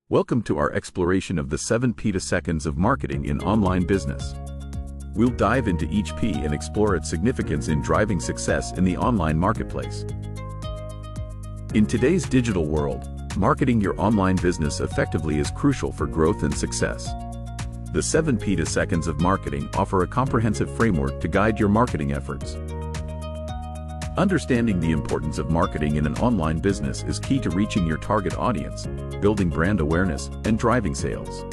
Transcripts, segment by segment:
Welcome to our exploration of the 7 petaseconds of marketing in online business. We'll dive into each P and explore its significance in driving success in the online marketplace. In today's digital world, marketing your online business effectively is crucial for growth and success. The 7 petaseconds of marketing offer a comprehensive framework to guide your marketing efforts. Understanding the importance of marketing in an online business is key to reaching your target audience, building brand awareness, and driving sales.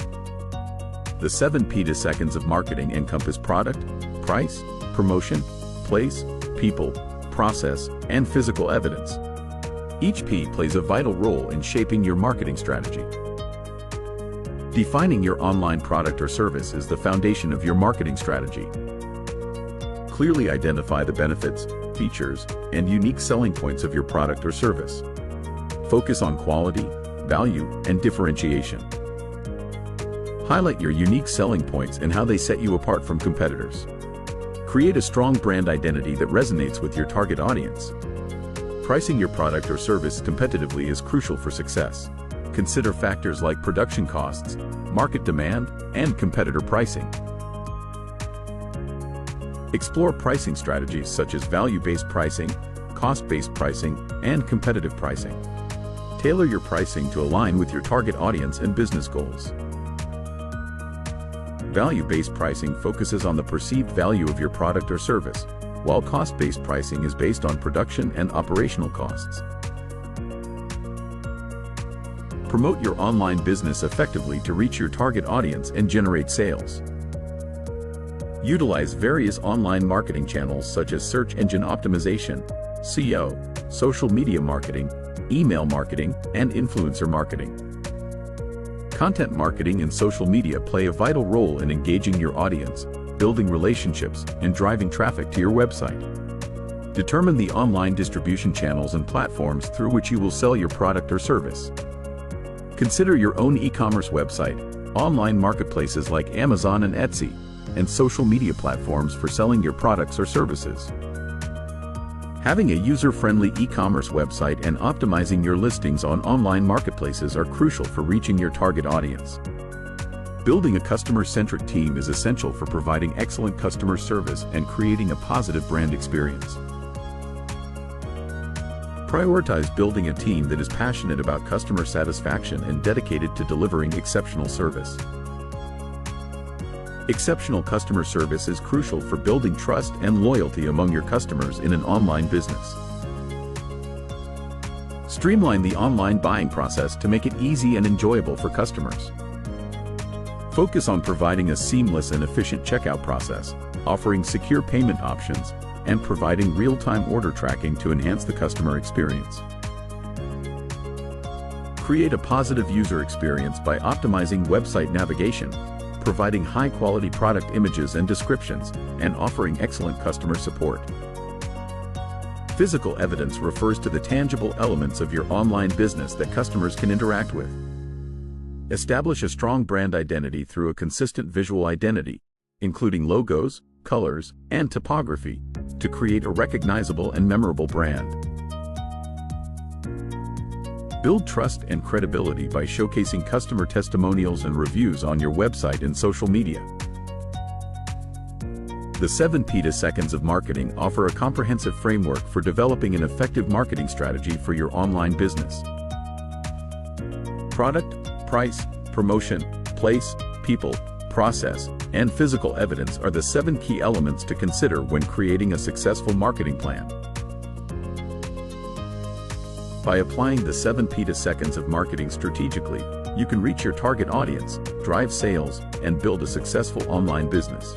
The 7 petaseconds of marketing encompass product, price, promotion, place, people, process, and physical evidence. Each P plays a vital role in shaping your marketing strategy. Defining your online product or service is the foundation of your marketing strategy. Clearly identify the benefits, features, and unique selling points of your product or service. Focus on quality, value, and differentiation. Highlight your unique selling points and how they set you apart from competitors. Create a strong brand identity that resonates with your target audience. Pricing your product or service competitively is crucial for success. Consider factors like production costs, market demand, and competitor pricing. Explore pricing strategies such as value-based pricing, cost-based pricing, and competitive pricing. Tailor your pricing to align with your target audience and business goals. Value-based pricing focuses on the perceived value of your product or service, while cost-based pricing is based on production and operational costs. Promote your online business effectively to reach your target audience and generate sales. Utilize various online marketing channels such as search engine optimization, SEO, social media marketing, email marketing, and influencer marketing. Content marketing and social media play a vital role in engaging your audience, building relationships, and driving traffic to your website. Determine the online distribution channels and platforms through which you will sell your product or service. Consider your own e-commerce website, online marketplaces like Amazon and Etsy, and social media platforms for selling your products or services. Having a user-friendly e-commerce website and optimizing your listings on online marketplaces are crucial for reaching your target audience. Building a customer-centric team is essential for providing excellent customer service and creating a positive brand experience. Prioritize building a team that is passionate about customer satisfaction and dedicated to delivering exceptional service. Exceptional customer service is crucial for building trust and loyalty among your customers in an online business. Streamline the online buying process to make it easy and enjoyable for customers. Focus on providing a seamless and efficient checkout process, offering secure payment options, and providing real-time order tracking to enhance the customer experience. Create a positive user experience by optimizing website navigation, providing high-quality product images and descriptions, and offering excellent customer support. Physical evidence refers to the tangible elements of your online business that customers can interact with. Establish a strong brand identity through a consistent visual identity, including logos, colors, and typography, to create a recognizable and memorable brand. Build trust and credibility by showcasing customer testimonials and reviews on your website and social media. The 7 petaseconds of marketing offer a comprehensive framework for developing an effective marketing strategy for your online business. Product, price, promotion, place, people, process, and physical evidence are the 7 key elements to consider when creating a successful marketing plan. By applying the 7 petaseconds of marketing strategically, you can reach your target audience, drive sales, and build a successful online business.